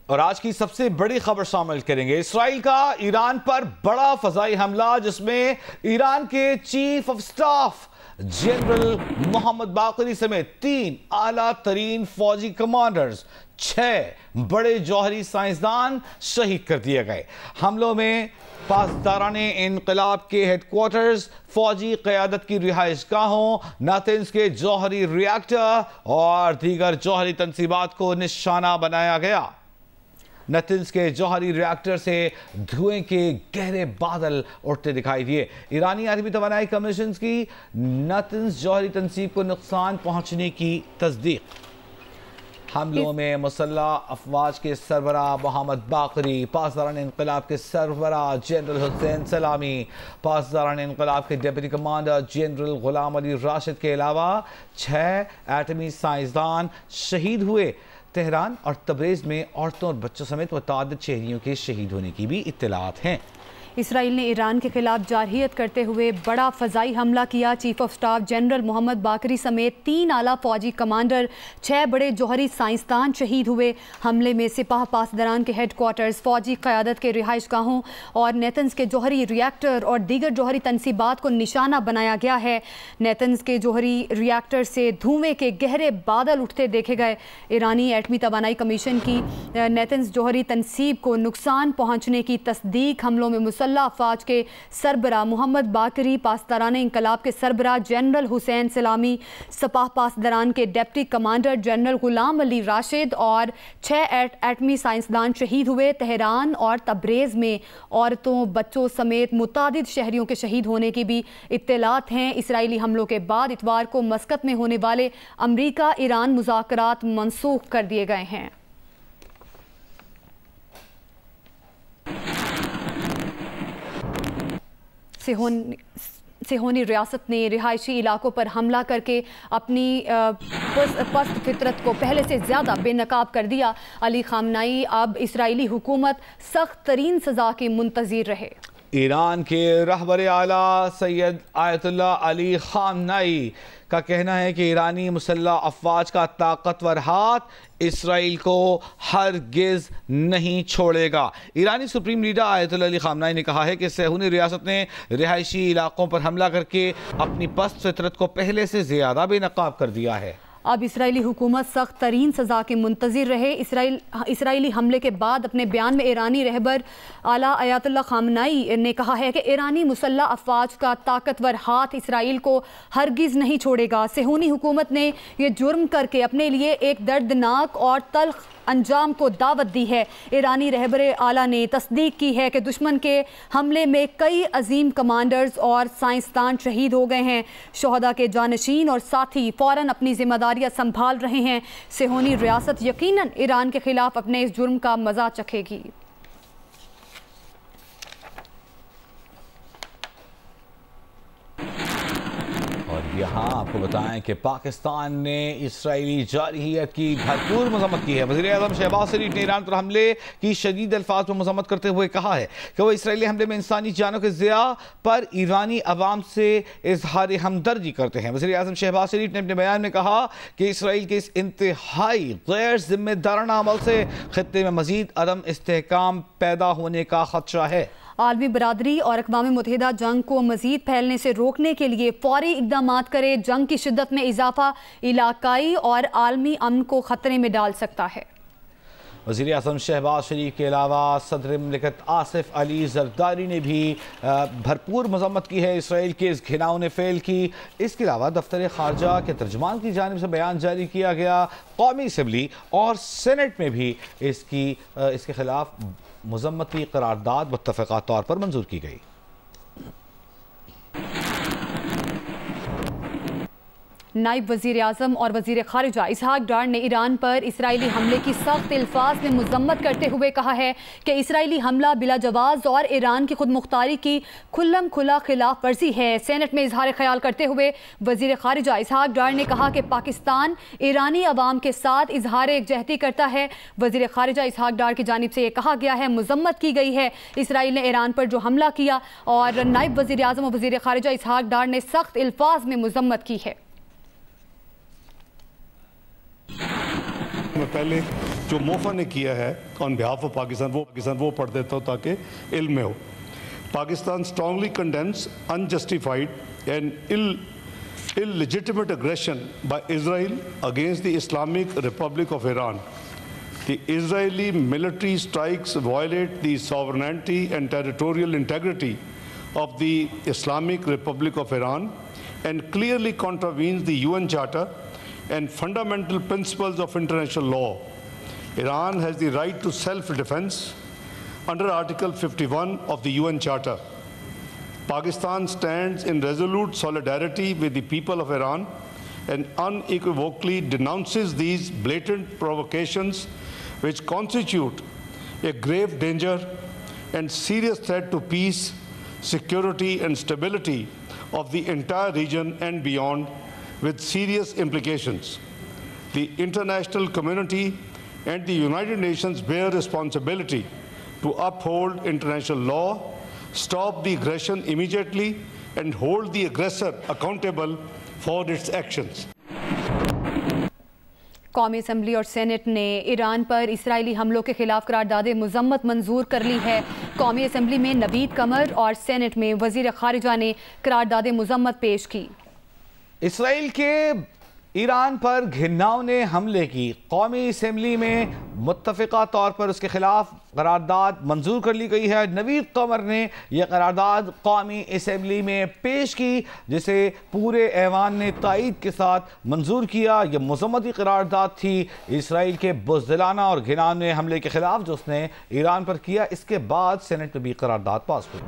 اور آج کی سب سے بڑی خبر شامل کریں گے اسرائیل کا ایران پر بڑا فضائی حملہ، جس میں ایران کے چیف آف سٹاف جنرل محمد باقری سمیت 3 اعلیٰ ترین فوجی کمانڈرز، 6 بڑے جوہری سائنسدان شہید کر دیے گئے۔ حملوں میں پاسداران انقلاب کے ہیڈ کوارٹرز، فوجی قیادت کی رہائش گاہوں، ناتنز کے جوہری ری ایکٹر اور دیگر جوہری تنصیبات کو نشانہ بنایا گیا۔ نتنز کے جوہری ری ایکٹر سے دھوئیں کے گہرے بادل اٹھتے دکھائی دیے۔ ایرانی ایٹمی توانائی کمیشن کی نتنز جوہری تنصیب کو نقصان پہنچنے کی تصدیق۔ حملوں میں مسلح افواج کے سربراہ محمد باقری، پاسداران انقلاب کے سربراہ جنرل حسین سلامی، پاسداران انقلاب کے ڈپٹی کمانڈر جنرل غلام علی راشد کے علاوہ 6 ایٹمی سائنسدان شہید ہوئے۔ تہران اور تبریز میں عورتوں اور بچوں سمیت متعدد شہریوں کے شہید ہونے کی بھی اطلاعات ہیں۔ اسرائیل نے ایران کے خلاف جارحیت کرتے ہوئے بڑا فضائی حملہ کیا۔ چیف آف سٹاف جنرل محمد باقری سمیت 3 اعلیٰ فوجی کمانڈر، 6 بڑے جوہری سائنسدان شہید ہوئے۔ حملے میں سپاہ پاسداران کے ہیڈ کوارٹرز، فوجی قیادت کے رہائش گاہوں اور نیتنز کے جوہری ری ایکٹر اور دیگر جوہری تنصیبات کو نشانہ بنایا گیا ہے۔ نیتنز کے جوہری ری ایکٹر سے دھوئیں کے گہرے بادل اٹھتے دیکھے گئے۔ ایرانی ایٹمی توانائی کمیشن کی نیتنز جوہری تنصیب کو نقصان پہنچنے کی تصدیق۔ حملوں میں مسلح افواج کے سربراہ محمد باقری، پاسداران انقلاب کے سربراہ جنرل حسین سلامی، سپاہ پاسداران کے ڈپٹی کمانڈر جنرل غلام علی راشد اور 6 ایٹمی سائنسدان شہید ہوئے۔ تہران اور تبریز میں عورتوں، بچوں سمیت متعدد شہریوں کے شہید ہونے کی بھی اطلاعات ہیں۔ اسرائیلی حملوں کے بعد اتوار کو مسقط میں ہونے والے امریکہ ایران مذاکرات منسوخ کر دیے گئے ہیں۔ سیہونی ریاست نے رہائشی علاقوں پر حملہ کر کے اپنی پست فطرت کو پہلے سے زیادہ بے نقاب کر دیا۔ علی خامنائی اب اسرائیلی حکومت سخت ترین سزا کے منتظر رہے۔ ایران کے رہبر اعلیٰ سید آیت اللہ علی خامنائی کا کہنا ہے کہ ایرانی مسلح افواج کا طاقتور ہاتھ اسرائیل کو ہرگز نہیں چھوڑے گا۔ ایرانی سپریم لیڈر آیت اللہ علی خامنائی نے کہا ہے کہ صہیونی ریاست نے رہائشی علاقوں پر حملہ کر کے اپنی پست فطرت کو پہلے سے زیادہ بے نقاب کر دیا ہے۔ اب اسرائیلی حکومت سخت ترین سزا کے منتظر رہے۔ اسرائیلی حملے کے بعد اپنے بیان میں ایرانی رہبر اعلیٰ آیت اللہ خامنائی نے کہا ہے کہ ایرانی مسلح افواج کا طاقتور ہاتھ اسرائیل کو ہرگز نہیں چھوڑے گا۔ صہیونی حکومت نے یہ جرم کر کے اپنے لیے ایک دردناک اور تلخ انجام کو دعوت دی ہے۔ ایرانی رہبر اعلیٰ نے تصدیق کی ہے کہ دشمن کے حملے میں کئی عظیم کمانڈرز اور سائنسدان شہید ہو گئے ہیں۔ شہداء کے جانشین اور ساتھی فوراً اپنی ذمہ داریاں سنبھال رہے ہیں۔ صہیونی ریاست یقیناً ایران کے خلاف اپنے اس جرم کا مزہ چکھے گی۔ یہاں آپ کو بتائیں کہ پاکستان نے اسرائیلی جارحیت کی بھرپور مذمت کی ہے۔ وزیر اعظم شہباز شریف نے ایران پر حملے کی شدید الفاظ میں مذمت کرتے ہوئے کہا ہے کہ وہ اسرائیلی حملے میں انسانی جانوں کے ضیاع پر ایرانی عوام سے اظہار ہمدردی کرتے ہیں۔ وزیر اعظم شہباز شریف نے اپنے بیان میں کہا کہ اسرائیل کے اس انتہائی غیر ذمہ دارانہ عمل سے خطے میں مزید عدم استحکام پیدا ہونے کا خدشہ ہے۔ عالمی برادری اور اقوام متحدہ جنگ کو مزید پھیلنے سے روکنے کے لیے فوری اقدامات کرے۔ جنگ کی شدت میں اضافہ علاقائی اور عالمی امن کو خطرے میں ڈال سکتا ہے۔ وزیر اعظم شہباز شریف کے علاوہ صدر مملکت آصف علی زرداری نے بھی بھرپور مذمت کی ہے اسرائیل کے اس گھناؤنے فعل کی۔ اس کے علاوہ دفتر خارجہ کے ترجمان کی جانب سے بیان جاری کیا گیا۔ قومی اسمبلی اور سینٹ میں بھی اس کے خلاف مذمتی قرارداد متفقہ طور پر منظور کی گئی۔ نائب وزیر اعظم اور وزیر خارجہ اسحاق ڈار نے ایران پر اسرائیلی حملے کی سخت الفاظ میں مذمت کرتے ہوئے کہا ہے کہ اسرائیلی حملہ بلا جواز اور ایران کی خود مختاری کی کھلم کھلا خلاف ورزی ہے۔ سینٹ میں اظہار خیال کرتے ہوئے وزیر خارجہ اسحاق ڈار نے کہا کہ پاکستان ایرانی عوام کے ساتھ اظہار یکجہتی کرتا ہے۔ وزیر خارجہ اسحاق ڈار کی جانب سے یہ کہا گیا ہے، مذمت کی گئی ہے اسرائیل نے ایران پر جو حملہ کیا، اور نائب وزیر اعظم اور وزیر خارجہ اسحاق ڈار نے سخت الفاظ میں مذمت کی ہے۔ میں پہلے جو موفا نے کیا ہے آن بہاف آف پاکستان وہ پڑھ دیتا ہوں تاکہ علم میں ہو. Pakistan strongly condemns unjustified and illegitimate aggression by Israel against the Islamic Republic of Iran. The Israeli military strikes violate the sovereignty and territorial integrity of the Islamic Republic of Iran and clearly contravenes the UN Charter and fundamental principles of international law. Iran has the right to self-defense under Article 51 of the UN Charter. Pakistan stands in resolute solidarity with the people of Iran and unequivocally denounces these blatant provocations which constitute a grave danger and serious threat to peace, security and stability of the entire region and beyond, with serious implications. The international community and the United Nations bear responsibility to uphold international law, stop the aggression immediately, and hold the aggressor accountable for its actions. قومی assembly اور Saint نے ایران پر اسرائیلی حملوں کے خلاف قرارداد مذمت منظور کر لی ہے. قومی اسمبلی میں نوید قمر اور سینٹ میں وزیر خارجہ نے قرارداد مذمت پیش کی. اسرائیل کے ایران پر گھناؤنے حملے کی قومی اسمبلی میں متفقہ طور پر اس کے خلاف قرارداد منظور کر لی گئی ہے. نوید قمر نے یہ قرارداد قومی اسمبلی میں پیش کی جسے پورے ایوان نے تائید کے ساتھ منظور کیا. یہ مذمتی قرارداد تھی اسرائیل کے بزدلانہ اور گھناؤنے حملے کے خلاف جو اس نے ایران پر کیا. اس کے بعد سینٹ میں بھی قرارداد پاس ہوئی.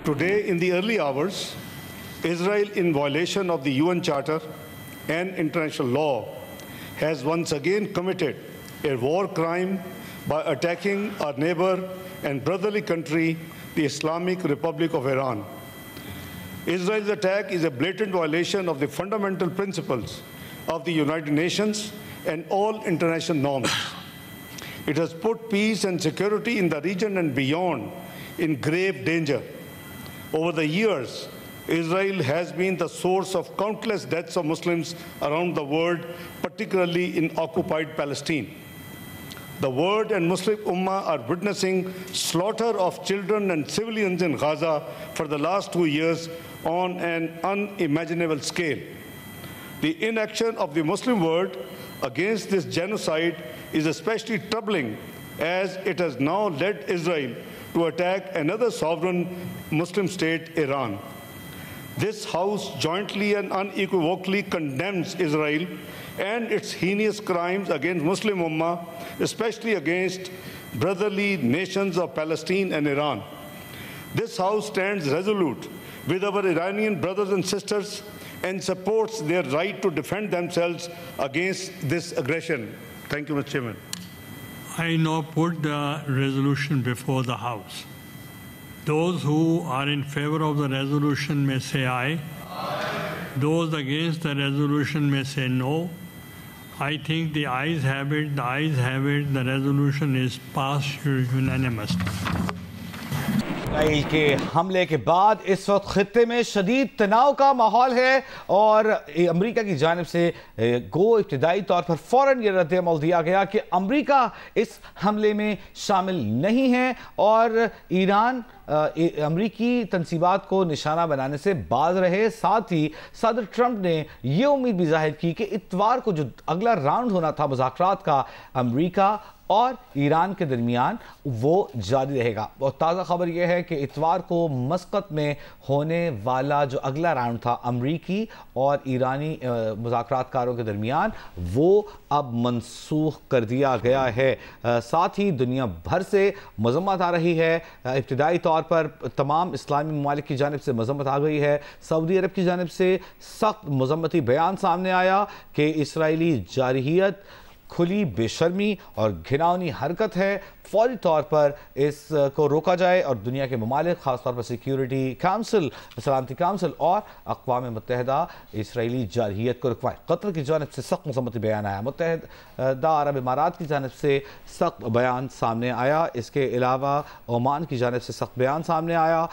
Today in the early hours, Israel, in violation of the UN Charter and international law, has once again committed a war crime by attacking our neighbor and brotherly country, the Islamic Republic of Iran. Israel's attack is a blatant violation of the fundamental principles of the United Nations and all international norms. It has put peace and security in the region and beyond in grave danger. Over the years, Israel has been the source of countless deaths of Muslims around the world, particularly in occupied Palestine. The world and Muslim Ummah are witnessing slaughter of children and civilians in Gaza for the last 2 years on an unimaginable scale. The inaction of the Muslim world against this genocide is especially troubling as it has now led Israel to attack another sovereign Muslim state, Iran. This House jointly and unequivocally condemns Israel and its heinous crimes against Muslim Ummah, especially against brotherly nations of Palestine and Iran. This House stands resolute with our Iranian brothers and sisters and supports their right to defend themselves against this aggression. Thank you, Mr. Chairman. I now put the resolution before the House. Those who are in favor of the resolution may say aye. Those against the resolution may say no. I think the ayes have it. The ayes have it. The resolution is passed unanimously. اسرائیل کے حملے کے بعد اس وقت خطے میں شدید تناؤ کا ماحول ہے اور امریکہ کی جانب سے ابتدائی طور پر فوراً یہ رد عمل دیا گیا کہ امریکہ اس حملے میں شامل نہیں ہے اور ایران امریکی تنصیبات کو نشانہ بنانے سے باز رہے. ساتھ ہی صدر ٹرمپ نے یہ امید بھی ظاہر کی کہ اتوار کو جو اگلا راؤنڈ ہونا تھا مذاکرات کا امریکہ اور ایران کے درمیان وہ جاری رہے گا. اور تازہ خبر یہ ہے کہ اتوار کو مسقط میں ہونے والا جو اگلا راؤنڈ تھا امریکی اور ایرانی مذاکرات کاروں کے درمیان وہ اب منسوخ کر دیا گیا ہے. ساتھ ہی دنیا بھر سے مذمت آ رہی ہے. ابتدائی طور پر تمام اسلامی ممالک کی جانب سے مذمت آ گئی ہے. سعودی عرب کی جانب سے سخت مذمتی بیان سامنے آیا کہ اسرائیلی جارحیت کھلی بے شرمی اور گھناؤنی حرکت ہے. فوری طور پر اس کو روکا جائے اور دنیا کے ممالک خاص طور پر سیکیورٹی کونسل, سلامتی کونسل اور اقوام متحدہ اسرائیلی جارحیت کو رکوائیں. قطر کی جانب سے سخت مذمتی بیان آیا, متحدہ عرب امارات کی جانب سے سخت بیان سامنے آیا, اس کے علاوہ عمان کی جانب سے سخت بیان سامنے آیا,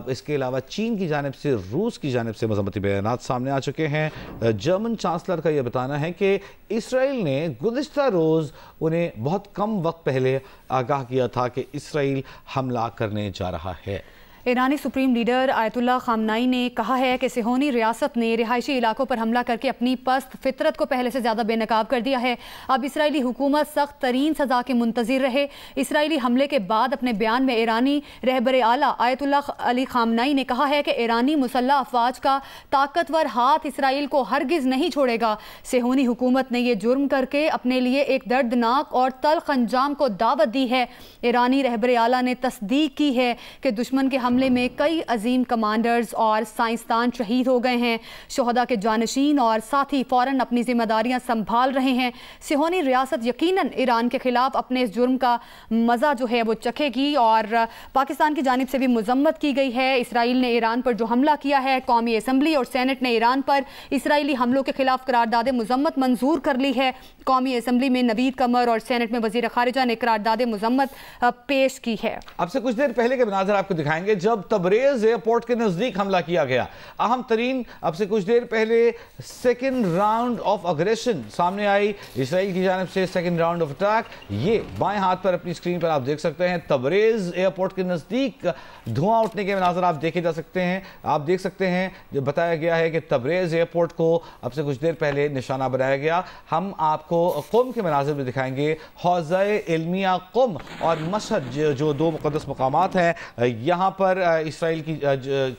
اس کے علاوہ چین کی جانب سے, روس کی جانب سے مذمتی بیانات سامنے آ چکے ہیں. جرمن چانسلر کا یہ بتانا ہے کہ اسرائیل نے گزشتہ روز انہیں بہت کم وقت پہلے آگاہ کیا تھا کہ اسرائیل حملہ کرنے جا رہا ہے. ایرانی سپریم لیڈر آیت اللہ خامنائی نے کہا ہے کہ صہیونی ریاست نے رہائشی علاقوں پر حملہ کر کے اپنی پست فطرت کو پہلے سے زیادہ بے نقاب کر دیا ہے. اب اسرائیلی حکومت سخت ترین سزا کے منتظر رہے. اسرائیلی حملے کے بعد اپنے بیان میں ایرانی رہبر اعلیٰ آیت اللہ علی خامنائی نے کہا ہے کہ ایرانی مسلح افواج کا طاقتور ہاتھ اسرائیل کو ہرگز نہیں چھوڑے گا. صہیونی حکومت نے یہ جرم کر کے اپنے لیے ایک دردناک اور تلخ انجام کو دعوت دی ہے. ایرانی رہبر اعلیٰ نے تصدیق کی ہے کہ دشمن کے حملے میں کئی عظیم کمانڈرز اور سائنسدان شہید ہو گئے ہیں. شہداء کے جانشین اور ساتھی فوراً اپنی ذمہ داریاں سنبھال رہے ہیں. صہیونی ریاست یقیناً ایران کے خلاف اپنے اس جرم کا مزہ جو ہے وہ چکھے گی اور پاکستان کی جانب سے بھی مذمت کی گئی ہے. اسرائیل نے ایران پر جو حملہ کیا ہے, قومی اسمبلی اور سینٹ نے ایران پر اسرائیلی حملوں کے خلاف قرارداد مذمت منظور کر لی ہے. قومی اسمبلی میں نوید قمر اور سینٹ میں وزیر خارجہ نے قرارداد مذمت پیش کی ہے. اب سے کچھ دیر پہلے کے مناظر آپ کو دکھائیں گے جب تبریز ایئرپورٹ کے نزدیک حملہ کیا گیا. اہم ترین اب سے کچھ دیر پہلے سیکنڈ راؤنڈ آف اگریشن سامنے آئی اسرائیل کی جانب سے. سیکنڈ راؤنڈ آف اٹیک یہ بائیں ہاتھ پر اپنی سکرین پر آپ دیکھ سکتے ہیں. تبریز ایئرپورٹ کے نزدیک دھواں اٹھنے کے مناظر آپ دیکھے جا سکتے ہیں. آپ دیکھ سکتے ہیں جو بتایا گیا ہے کہ تبریز ایئرپورٹ کو اب سے کچھ دیر پہلے نشانہ بنایا گیا. ہم آپ کو قم کے مناظر میں دکھائیں گے. حوزہ علمیہ قم اور مشہد جو دو مقدس مقامات ہیں, یہاں پر اسرائیل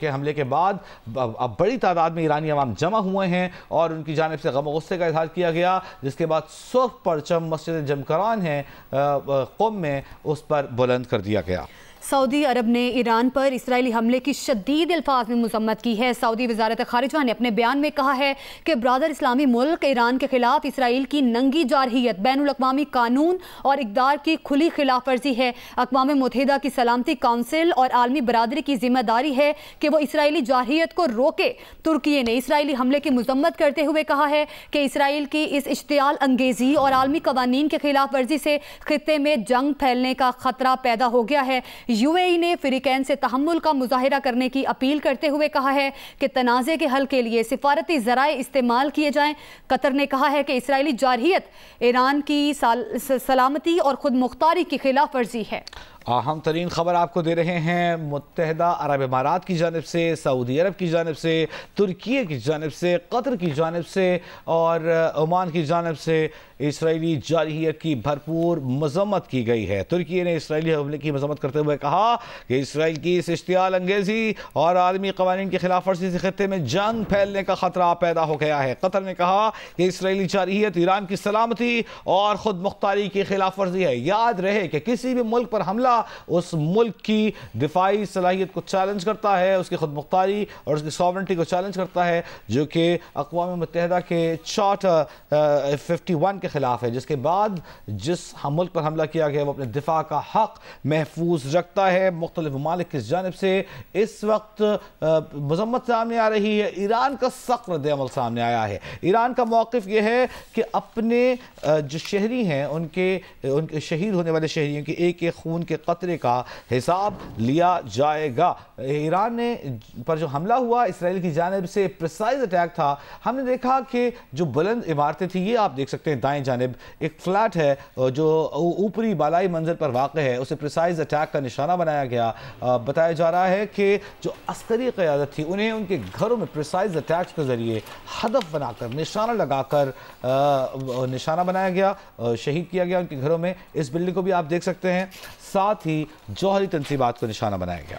کے حملے کے بعد اب بڑی تعداد میں ایرانی عوام جمع ہوئے ہیں اور ان کی جانب سے غم و غصے کا اظہار کیا گیا, جس کے بعد سرخ پرچم مسجد جمکران ہے قم میں اس پر بلند کر دیا گیا. سعودی عرب نے ایران پر اسرائیلی حملے کی شدید الفاظ میں مذمت کی ہے. سعودی وزارت خارجہ نے اپنے بیان میں کہا ہے کہ برادر اسلامی ملک ایران کے خلاف اسرائیل کی ننگی جارحیت بین الاقوامی قانون اور اقدار کی کھلی خلاف ورزی ہے. اقوام متحدہ کی سلامتی کونسل اور عالمی برادری کی ذمہ داری ہے کہ وہ اسرائیلی جارحیت کو روکے. ترکی نے اسرائیلی حملے کی مذمت کرتے ہوئے کہا ہے کہ اسرائیل کی اس اشتعال انگیزی اور عالمی قوانین کے خلاف ورزی سے خطے میں جنگ پھیلنے کا خطرہ پیدا ہو گیا ہے. یو اے ای نے فریقین سے تحمل کا مظاہرہ کرنے کی اپیل کرتے ہوئے کہا ہے کہ تنازع کے حل کے لیے سفارتی ذرائع استعمال کیے جائیں. قطر نے کہا ہے کہ اسرائیلی جارحیت ایران کی سلامتی اور خود مختاری کی خلاف ورزی ہے. اہم ترین خبر آپ کو دے رہے ہیں متحدہ عرب امارات کی جانب سے, سعودی عرب کی جانب سے, ترکی کی جانب سے, قطر کی جانب سے اور عمان کی جانب سے اسرائیلی جارحیت کی بھرپور مذمت کی گئی ہے. ترکی نے اسرائیلی حملے کی مذمت کرتے ہوئے کہا کہ اسرائیل کی اس اشتعال انگیزی اور عالمی قوانین کی خلاف ورزی سے خطے میں جنگ پھیلنے کا خطرہ پیدا ہو گیا ہے. قطر نے کہا کہ اسرائیلی جارحیت ایران کی سلامتی اور خود مختاری کی خلاف ورزی ہے. یاد رہے کہ کسی بھی ملک پر حملہ اس ملک کی دفاعی صلاحیت کو چیلنج کرتا ہے, اس کی خود مختاری اور اس کی سوورنٹی کو چیلنج کرتا ہے, جو کہ اقوام متحدہ کے چارٹر 51 کے خلاف ہے, جس کے بعد جس ملک پر حملہ کیا گیا وہ اپنے دفاع کا حق محفوظ رکھتا ہے. مختلف ممالک کی جانب سے اس وقت مذمت سامنے آ رہی ہے. ایران کا سخت رد عمل سامنے آیا ہے. ایران کا موقف یہ ہے کہ اپنے جو شہری ہیں ان کے شہید ہونے والے شہریوں کے ایک ایک خون کے قطرے کا حساب لیا جائے گا. ایران نے پر جو حملہ ہوا اسرائیل کی جانب سے پریسائز اٹیک تھا. ہم نے دیکھا کہ جو بلند عمارتیں تھیں, یہ آپ دیکھ سکتے ہیں دائیں جانب ایک فلیٹ ہے جو اوپری بالائی منظر پر واقع ہے, اسے پریسائز اٹیک کا نشانہ بنایا گیا. بتایا جا رہا ہے کہ جو عسکری قیادت تھی انہیں ان کے گھروں میں پریسائز اٹیک کے ذریعے ہدف بنا کر نشانہ لگا کر نشانہ بنایا گیا, شہید کیا گیا ان کے گھروں میں. اس بلڈنگ کو بھی آپ دیکھ سکتے ہیں, ساتھ ہی جوہری تنصیبات کو نشانہ بنایا گیا.